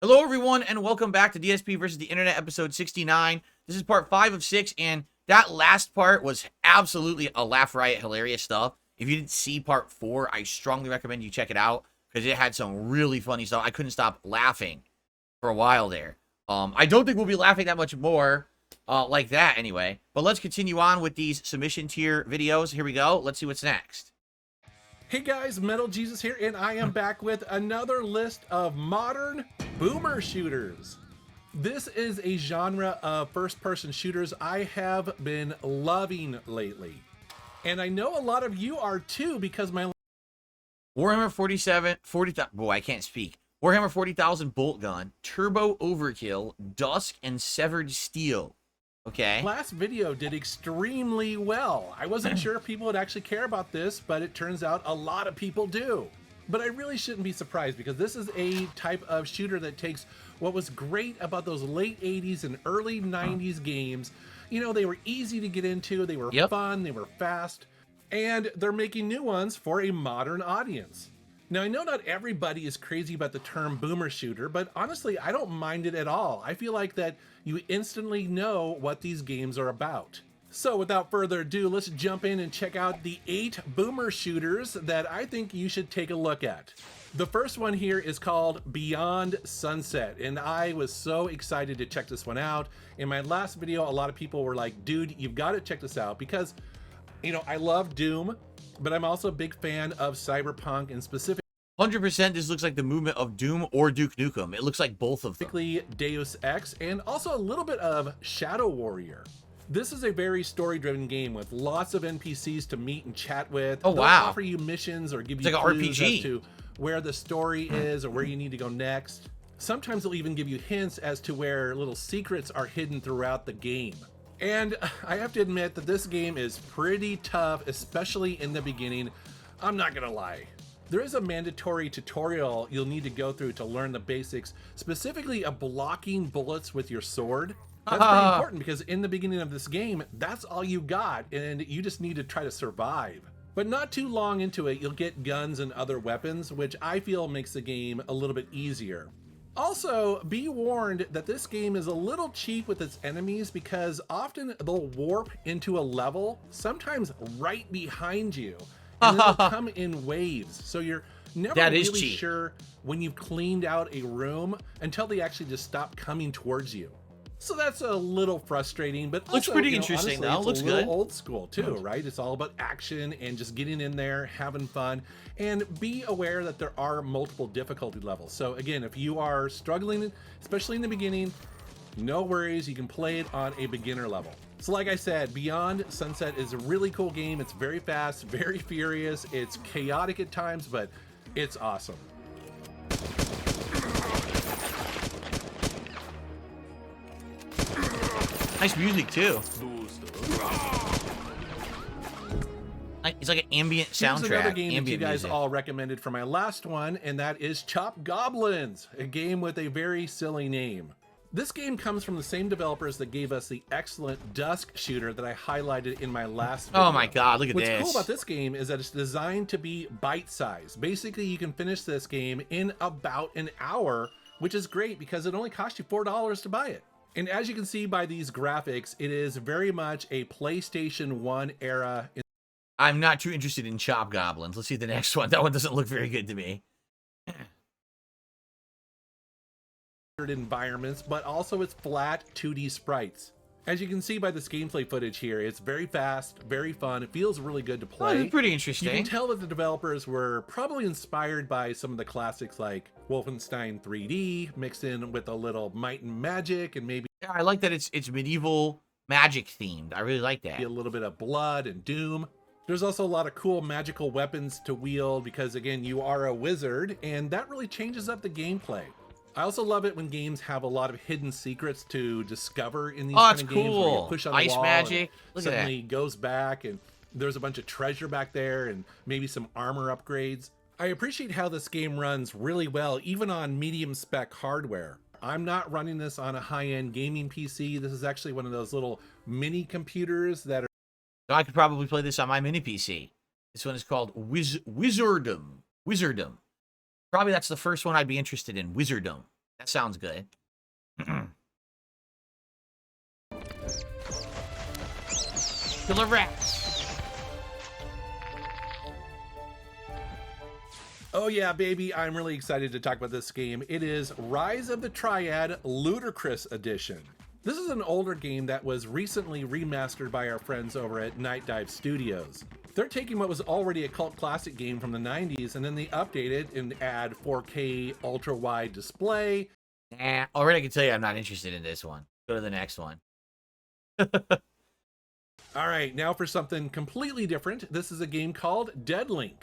Hello, everyone, and welcome back to DSP versus the Internet, episode 69. This is part 5 of 6, and that last part was absolutely a laugh riot, hilarious stuff. If you didn't see part 4, I strongly recommend you check it out, because it had some really funny stuff. I couldn't stop laughing for a while there. I don't think we'll be laughing that much more like that anyway. But let's continue on with these submission tier videos. Here we go. Let's see what's next. Hey guys, Metal Jesus here, and I am back with another list of modern boomer shooters. This is a genre of first-person shooters I have been loving lately. And I know a lot of you are too, because my Warhammer 40,000, boy, I can't speak. Warhammer 40,000 Bolt Gun, Turbo Overkill, Dusk, and Severed Steel. Okay. last video did extremely well. I wasn't sure if people would actually care about this, but it turns out a lot of people do. But I really shouldn't be surprised, because this is a type of shooter that takes what was great about those late 80s and early 90s games. You know, they were easy to get into, they were fun, they were fast, and they're making new ones for a modern audience. Now, I know not everybody is crazy about the term boomer shooter, but honestly, I don't mind it at all. I feel like that you instantly know what these games are about. So without further ado, let's jump in and check out the 8 boomer shooters that I think you should take a look at. The first one here is called Beyond Sunset, and I was so excited to check this one out. In my last video, a lot of people were like, dude, you've got to check this out, because, you know, I love Doom, but I'm also a big fan of Cyberpunk, and specifically 100% this looks like the movement of Doom or Duke Nukem. It looks like both of them. Deus Ex, and also a little bit of Shadow Warrior. This is a very story-driven game with lots of NPCs to meet and chat with. Oh, They'll wow. offer you missions or give It's you like an clues RPG. as to where the story is or where you need to go next. Sometimes they'll even give you hints as to where little secrets are hidden throughout the game. And I have to admit that this game is pretty tough, especially in the beginning. I'm not gonna lie. There is a mandatory tutorial you'll need to go through to learn the basics, specifically of blocking bullets with your sword. That's pretty important, because in the beginning of this game, that's all you got, and you just need to try to survive. But not too long into it, you'll get guns and other weapons, which I feel makes the game a little bit easier. Also, be warned that this game is a little cheap with its enemies, because often they'll warp into a level, sometimes right behind you. And then they'll come in waves, so you're never really sure when you've cleaned out a room until they actually just stop coming towards you. So that's a little frustrating, but looks also, pretty interesting, honestly, though. it's Looks a little good. old school too, right? It's all about action and just getting in there, having fun, and be aware that there are multiple difficulty levels. So again, if you are struggling, especially in the beginning, no worries, you can play it on a beginner level. So like I said, Beyond Sunset is a really cool game. It's very fast, very furious. It's chaotic at times, but it's awesome. Nice music, too. It's like an ambient soundtrack. Here's another game that you guys music. all recommended for my last one, and that is Chop Goblins, a game with a very silly name. This game comes from the same developers that gave us the excellent Dusk shooter that I highlighted in my last video. Oh my god, look at this. What's cool about this game is that it's designed to be bite-sized. Basically, you can finish this game in about an hour, which is great because it only cost you $4 to buy it. And as you can see by these graphics, it is very much a PlayStation 1 era. I'm not too interested in Chop Goblins. Let's see the next one. That one doesn't look very good to me. Environments, but also it's flat 2D sprites. As you can see by this gameplay footage here, it's very fast, very fun. It feels really good to play. Oh, pretty interesting. You can tell that the developers were probably inspired by some of the classics like Wolfenstein 3D, mixed in with a little Might and Magic, and maybe I like that it's medieval magic themed. I really like that. a little bit of Blood and Doom. There's also a lot of cool magical weapons to wield because, again, you are a wizard, and that really changes up the gameplay. I also love it when games have a lot of hidden secrets to discover in these kind of games where you push on Ice the wall magic. And suddenly goes back and there's a bunch of treasure back there and maybe some armor upgrades. I appreciate how this game runs really well, even on medium spec hardware. I'm not running this on a high-end gaming PC. This is actually one of those little mini computers that are... So I could probably play this on my mini PC. This one is called Wizardom. Probably that's the first one I'd be interested in. Wizardom. That sounds good. Killer Rats. Oh yeah, baby, I'm really excited to talk about this game. It is Rise of the Triad Ludicrous Edition. This is an older game that was recently remastered by our friends over at Night Dive Studios. They're taking what was already a cult classic game from the 90s and then they update it and add 4K ultra wide display. Nah, already I can tell you I'm not interested in this one. Go to the next one. All right, now for something completely different. This is a game called Deadlink.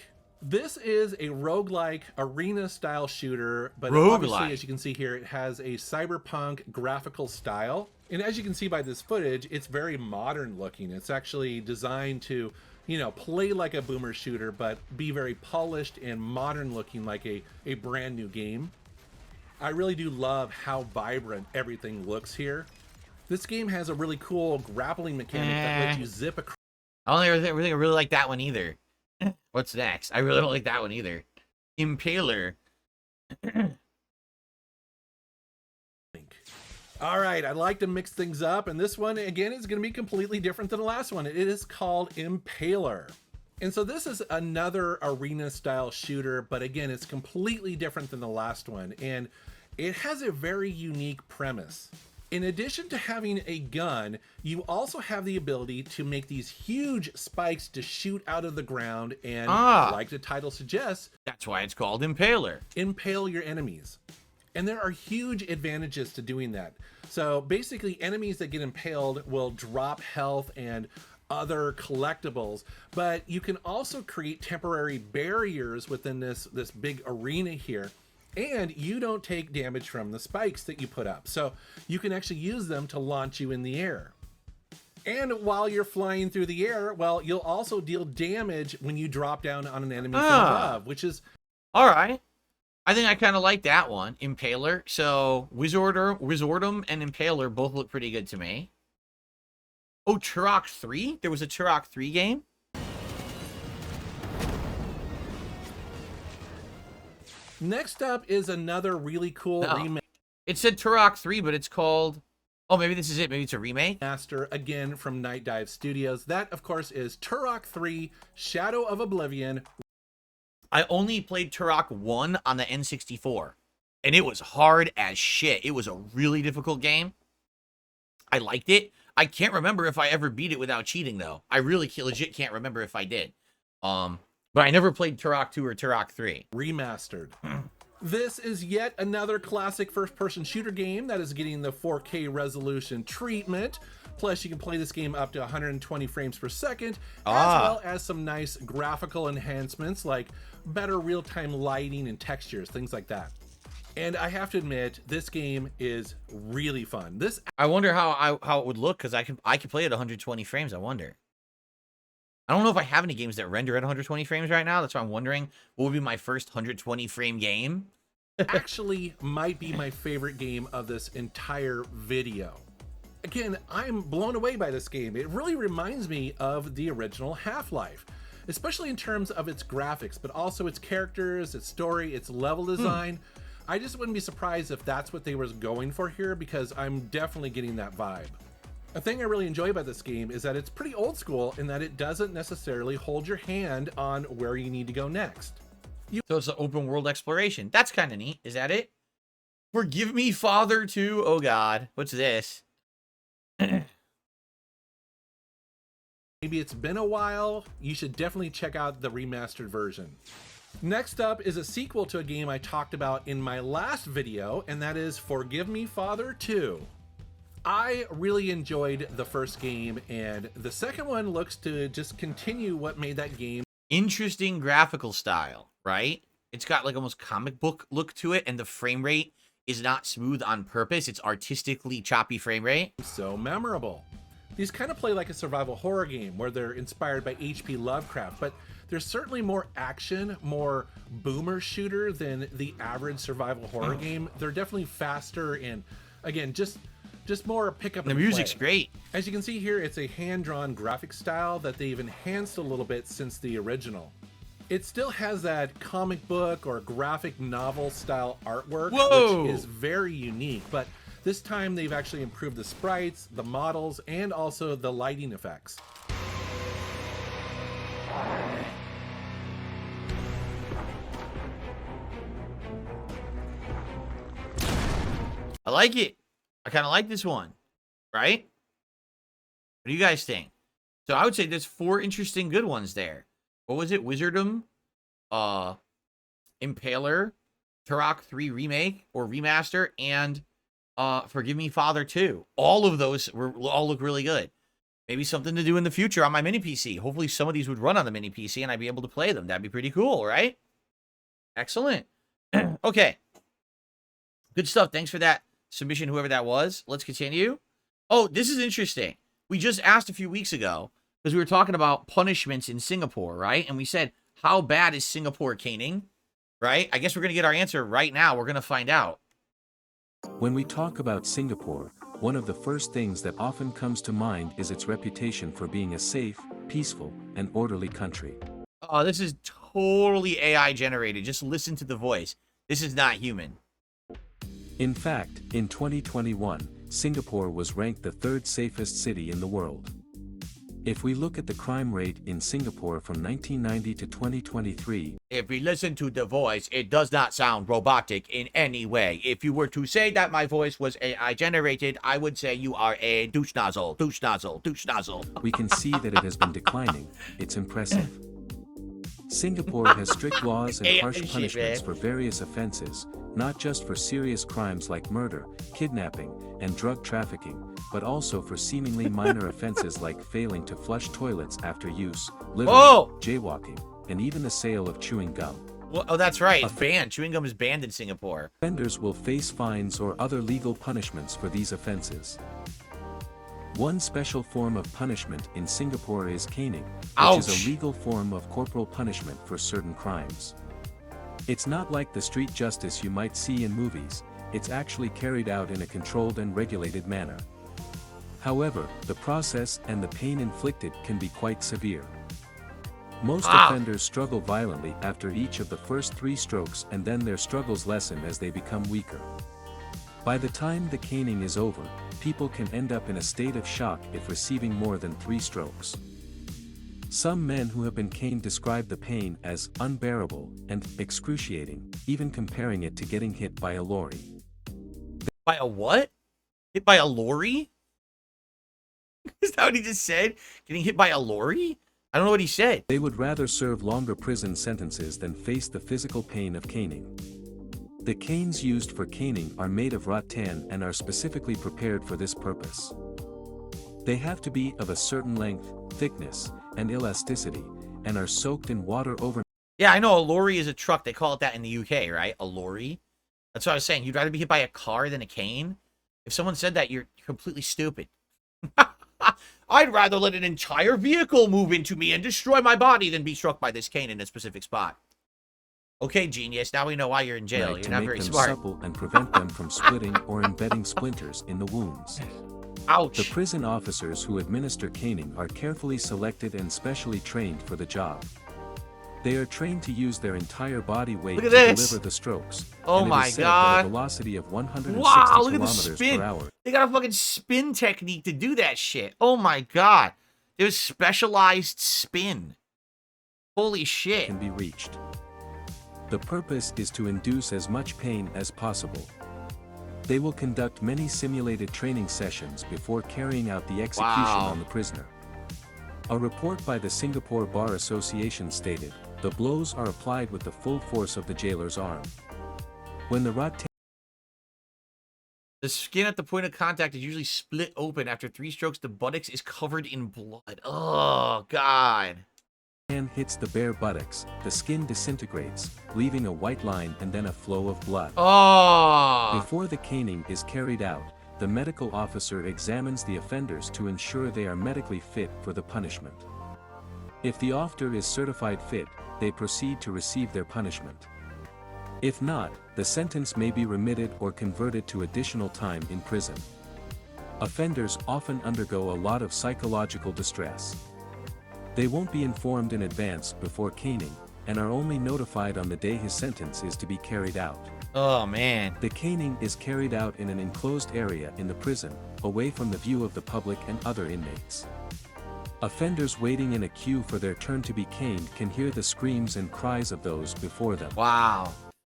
This is a roguelike arena style shooter, but obviously, as you can see here, it has a cyberpunk graphical style. And as you can see by this footage, it's very modern looking. It's actually designed to, you know, play like a boomer shooter, but be very polished and modern looking like a brand new game. I really do love how vibrant everything looks here. This game has a really cool grappling mechanic that lets you zip across. I don't think I really like that one either. What's next? I really don't like that one either. Impaler. All right, I'd like to mix things up, and this one, again, is going to be completely different than the last one. It is called Impaler. And so this is another arena-style shooter, but again, it's completely different than the last one, and it has a very unique premise. In addition to having a gun, you also have the ability to make these huge spikes to shoot out of the ground and, like the title suggests, that's why it's called Impaler. Impale your enemies. And there are huge advantages to doing that. So basically, enemies that get impaled will drop health and other collectibles, but you can also create temporary barriers within this big arena here. And you don't take damage from the spikes that you put up. So you can actually use them to launch you in the air. And while you're flying through the air, well, you'll also deal damage when you drop down on an enemy from above, which is... All right. I think I kind of like that one, Impaler. So Wizardum and Impaler both look pretty good to me. Oh, Turok 3? There was a Turok 3 game? Next up is another really cool remake. It said Turok 3, but it's called... Oh, maybe this is it. Maybe it's a remake? Master, again, from Night Dive Studios. That, of course, is Turok 3, Shadow of Oblivion. I only played Turok 1 on the N64, and it was hard as shit. It was a really difficult game. I liked it. I can't remember if I ever beat it without cheating, though. I really legit can't remember if I did. But I never played Turok 2 or Turok 3. Remastered. This is yet another classic first-person shooter game that is getting the 4K resolution treatment. Plus, you can play this game up to 120 frames per second, as well as some nice graphical enhancements like better real-time lighting and textures, things like that. And I have to admit, this game is really fun. I wonder how it would look, because I can play at 120 frames, I wonder. I don't know if I have any games that render at 120 frames right now. That's why I'm wondering what would be my first 120 frame game. Actually might be my favorite game of this entire video. Again, I'm blown away by this game. It really reminds me of the original Half-Life, especially in terms of its graphics, but also its characters, its story, its level design. I just wouldn't be surprised if that's what they were going for here, because I'm definitely getting that vibe. A thing I really enjoy about this game is that it's pretty old school in that it doesn't necessarily hold your hand on where you need to go next. So it's an open world exploration. That's kind of neat. Is that it? Forgive me, Father 2. Oh, God. What's this? Maybe it's been a while. You should definitely check out the remastered version. Next up is a sequel to a game I talked about in my last video, and that is Forgive Me, Father 2. I really enjoyed the first game, and the second one looks to just continue what made that game. Interesting graphical style, right? It's got like almost comic book look to it, and the frame rate is not smooth on purpose. It's artistically choppy frame rate. So memorable. These kind of play like a survival horror game where they're inspired by H.P. Lovecraft, but there's certainly more action, more boomer shooter than the average survival horror game. They're definitely faster and, again, just more pick up and the music's play. Great. As you can see here, it's a hand-drawn graphic style that they've enhanced a little bit since the original. It still has that comic book or graphic novel style artwork, Whoa! which is very unique, but this time they've actually improved the sprites, the models, and also the lighting effects. I like it. I kind of like this one, right? What do you guys think? So I would say there's 4 interesting good ones there. What was it? Wizardom, Impaler, Turok 3 Remake or Remaster, and Forgive Me Father 2. All of those all look really good. Maybe something to do in the future on my mini PC. Hopefully some of these would run on the mini PC and I'd be able to play them. That'd be pretty cool, right? Excellent. Okay. Good stuff. Thanks for that submission, whoever that was. Let's continue. Oh, this is interesting. We just asked a few weeks ago, because we were talking about punishments in Singapore, right? And we said, how bad is Singapore caning? Right? I guess we're going to get our answer right now. We're going to find out. When we talk about Singapore, one of the first things that often comes to mind is its reputation for being a safe, peaceful, and orderly country. Oh, this is totally AI generated. Just listen to the voice. This is not human. In fact, in 2021, Singapore was ranked the 3rd safest city in the world. If we look at the crime rate in Singapore from 1990 to 2023, if we listen to the voice, it does not sound robotic in any way. If you were to say that my voice was AI generated, I would say you are a douche nozzle, douche nozzle, douche nozzle. we can see that it has been declining. It's impressive. Singapore has strict laws and harsh punishments for various offenses, not just for serious crimes like murder, kidnapping, and drug trafficking, but also for seemingly minor offenses like failing to flush toilets after use, littering, jaywalking, and even the sale of chewing gum. Well, oh, that's right. It's banned. Chewing gum is banned in Singapore. Offenders will face fines or other legal punishments for these offenses. One special form of punishment in Singapore is caning, which is a legal form of corporal punishment for certain crimes. It's not like the street justice you might see in movies, it's actually carried out in a controlled and regulated manner. However, the process and the pain inflicted can be quite severe. Most offenders struggle violently after each of the first 3 strokes, and then their struggles lessen as they become weaker. By the time the caning is over, people can end up in a state of shock if receiving more than 3 strokes. Some men who have been caned describe the pain as unbearable and excruciating, even comparing it to getting hit by a lorry. By a what? Hit by a lorry? Is that what he just said? Getting hit by a lorry? I don't know what he said. They would rather serve longer prison sentences than face the physical pain of caning. The canes used for caning are made of rattan and are specifically prepared for this purpose. They have to be of a certain length, thickness, and elasticity, and are soaked in water over. Yeah, I know a lorry is a truck. They call it that in the UK, right? A lorry. That's what I was saying. You'd rather be hit by a car than a cane? If someone said that, you're completely stupid. I'd rather let an entire vehicle move into me and destroy my body than be struck by this cane in a specific spot. Okay, genius. Now we know why you're in jail. You're not very smart. Supple and prevent them from splitting or embedding splinters in the wounds. Ouch. The prison officers who administer caning are carefully selected and specially trained for the job. They are trained to use their entire body weight to deliver the strokes. Oh my god. At a velocity of 160 wow, look at the kilometers spin. per hour. They got a fucking spin technique to do that shit. Oh my god. There's specialized spin. Holy shit. Can be reached. The purpose is to induce as much pain as possible. They will conduct many simulated training sessions before carrying out the execution on the prisoner. A report by the Singapore Bar Association stated, the blows are applied with the full force of the jailer's arm. When the skin at the point of contact is usually split open. After 3 strokes, the buttocks is covered in blood. Oh, God. hand hits the bare buttocks, the skin disintegrates, leaving a white line and then a flow of blood. Oh! Before the caning is carried out, the medical officer examines the offenders to ensure they are medically fit for the punishment. If the offender is certified fit, they proceed to receive their punishment. If not, the sentence may be remitted or converted to additional time in prison. Offenders often undergo a lot of psychological distress. They won't be informed in advance before caning, and are only notified on the day his sentence is to be carried out. Oh, man. The caning is carried out in an enclosed area in the prison, away from the view of the public and other inmates. Offenders waiting in a queue for their turn to be caned can hear the screams and cries of those before them. Wow.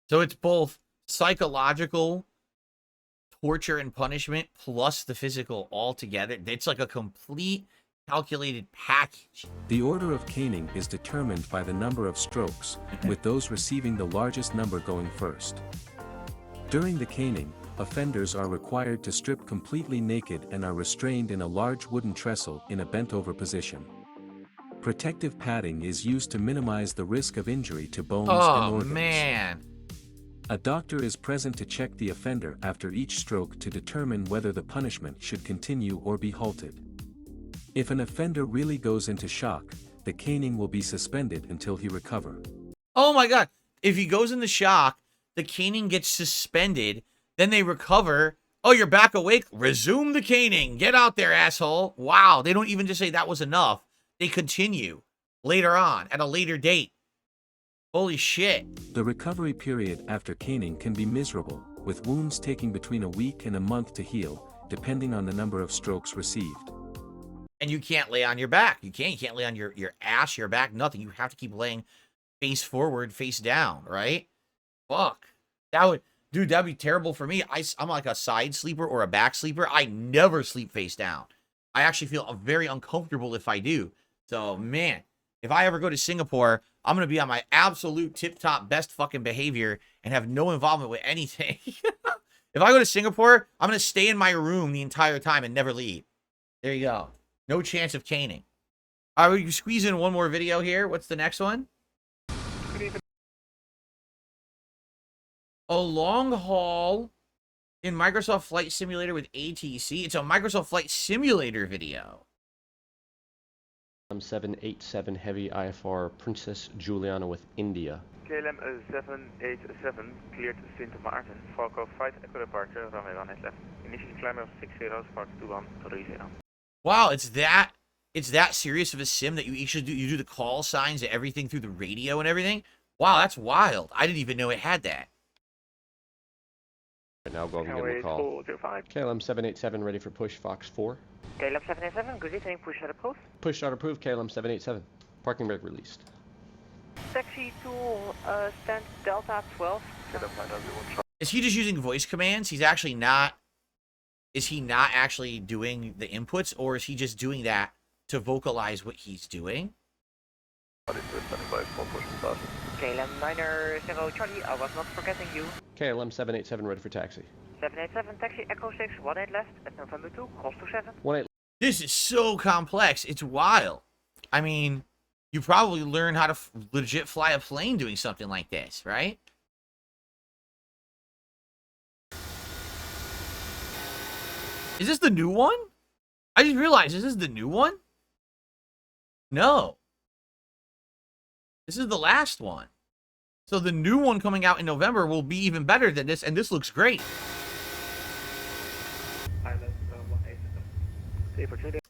So it's both psychological torture and punishment plus the physical all together. It's like a complete calculated package. The order of caning is determined by the number of strokes, with those receiving the largest number going first. During the caning, offenders are required to strip completely naked and are restrained in a large wooden trestle in a bent-over position. Protective padding is used to minimize the risk of injury to bones and Oh, organs. man. A doctor is present to check the offender after each stroke to determine whether the punishment should continue or be halted. If an offender really goes into shock, the caning will be suspended until he recovers. Oh, my God. If he goes into shock, the caning gets suspended, then they recover. Oh, you're back awake? Resume the caning. Get out there, asshole. Wow. They don't even just say that was enough. They continue later on at a later date. Holy shit. The recovery period after caning can be miserable, with wounds taking between a week and a month to heal, depending on the number of strokes received. And you can't lay on your back. You can't lay on your ass, your back, nothing. You have to keep laying face forward, face down, right? Fuck. Dude, that'd be terrible for me. I'm like a side sleeper or a back sleeper. I never sleep face down. I actually feel very uncomfortable if I do. So, man, if I ever go to Singapore, I'm going to be on my absolute tip-top best fucking behavior and have no involvement with anything. If I go to Singapore, I'm going to stay in my room the entire time and never leave. There you go. No chance of caning. All right, we squeeze in one more video here. What's the next one? A long haul in Microsoft Flight Simulator with ATC. It's a Microsoft Flight Simulator video. 787 Heavy IFR Princess Juliana with India. KLM 787 cleared Sint Maarten. Falco Flight Echo Departure, runway 18 left. Initial climb of 60, Spark 2130. Wow, it's that serious of a sim that you actually do the call signs and everything through the radio and everything? Wow, that's wild. I didn't even know it had that. Right now, go and give him a call. KLM 787 ready for push, Fox 4. KLM 787, good evening, push start approved. Push start approved, KLM 787. Parking brake released. Taxi to stand Delta 12. Is he just using voice commands? He's actually not... Is he not actually doing the inputs, or is he just doing that to vocalize what he's doing? KLM 90 Charlie, I was not forgetting you. KLM 787 ready for taxi. 787, taxi Echo 6, 18 left, at November 2, cross to 7. 18. This is so complex. It's wild. I mean, you probably learn how to legit fly a plane doing something like this, right? Is this the new one? I just realized, is this the new one? No. This is the last one. So the new one coming out in November will be even better than this, and this looks great.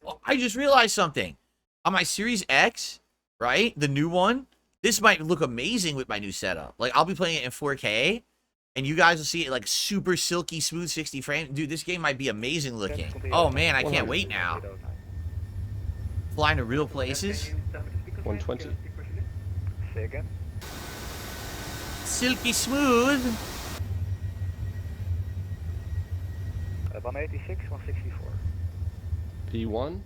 Well, I just realized something. On my Series X, right, the new one, this might look amazing with my new setup. Like, I'll be playing it in 4K, and you guys will see it like super silky smooth 60 frames. Dude, this game might be amazing looking. Oh man, I can't wait now. Flying to real places. 120. Say again. Silky smooth. 186, 164. P1.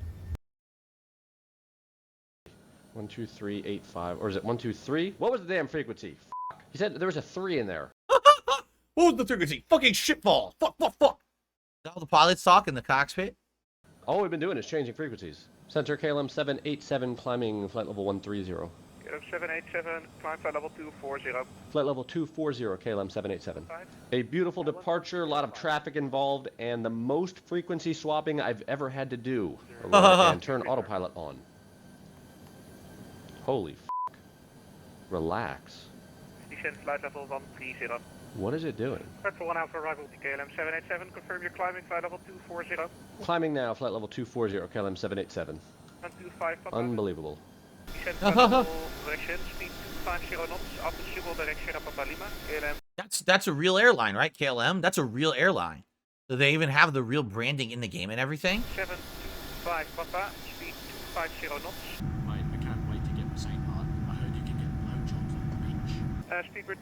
12385, or is it 123? What was the damn frequency? Fuck. He said there was a 3 in there. What was the frequency? Fucking shitball. Fuck. Is that all the pilots talk in the cockpit? All we've been doing is changing frequencies. Center KLM 787 climbing flight level 130. KLM 787, climb flight level 240. Flight level 240 KLM 787. A beautiful departure, a lot of traffic involved, and the most frequency swapping I've ever had to do. And turn autopilot on. Holy f***. Relax. Descend flight level 130. What is it doing? Prep for 1 hour for arrival to KLM 787, confirm your climbing flight level 240. Climbing now, flight level 240 KLM 787. 125. Unbelievable. Descent level direction, speed 250 knots, altitude direction of Papa Lima, KLM. That's a real airline, right, KLM? That's a real airline. So they even have the real branding in the game and everything. 725 Papa, speed 250 knots. Mate, I can't wait to get the same part. I heard you can get blowjobs on the beach. Speaker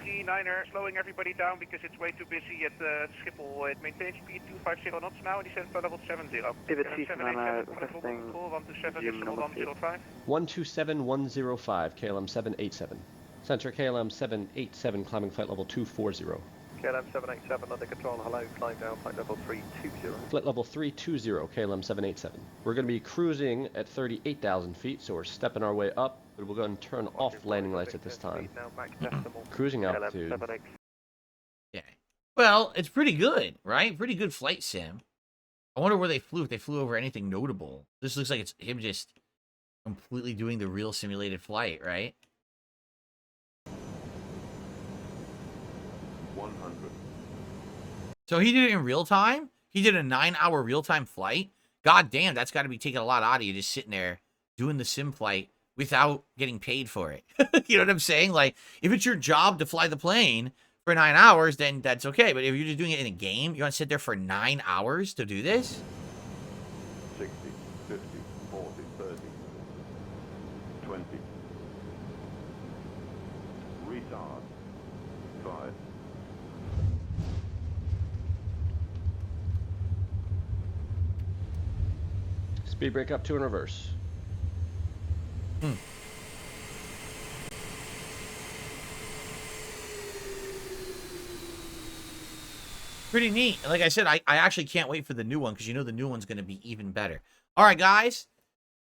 239er, slowing everybody down because it's way too busy at Schiphol. It maintains speed 250 knots now, descend for level 70. Pivot season, requesting 127 127105, KLM 787. Center KLM 787, climbing flight level 240. KLM 787 under control, hello, climb down flight level 320. Flight level 320, KLM 787. We're going to be cruising at 38,000 feet, so we're stepping our way up, but we'll go ahead and turn off landing lights at this time. Cruising altitude. Yeah. Well, it's pretty good, right? Pretty good flight sim. I wonder where they flew, if they flew over anything notable. This looks like it's him just completely doing the real simulated flight, right? 100. So he did it in real time? He did a 9-hour real-time flight? God damn, that's got to be taking a lot out of you just sitting there doing the sim flight without getting paid for it. You know what I'm saying? Like, if it's your job to fly the plane for 9 hours, then that's okay. But if you're just doing it in a game, you want to sit there for 9 hours to do this? 60, 50, 40, 30, 20. Retard. 5. Speed brake up 2 in reverse. Pretty neat. Like I said, I actually can't wait for the new one because you know the new one's going to be even better. All right, guys.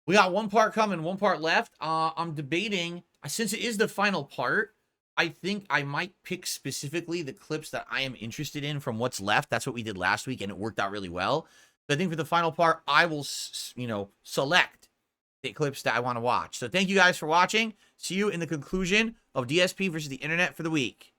We got one part coming, one part left. I'm debating, since it is the final part, I think I might pick specifically the clips that I am interested in from what's left. That's what we did last week, and it worked out really well. So I think for the final part, I will, select the clips that I want to watch. So thank you guys for watching. See you in the conclusion of DSP versus the internet for the week.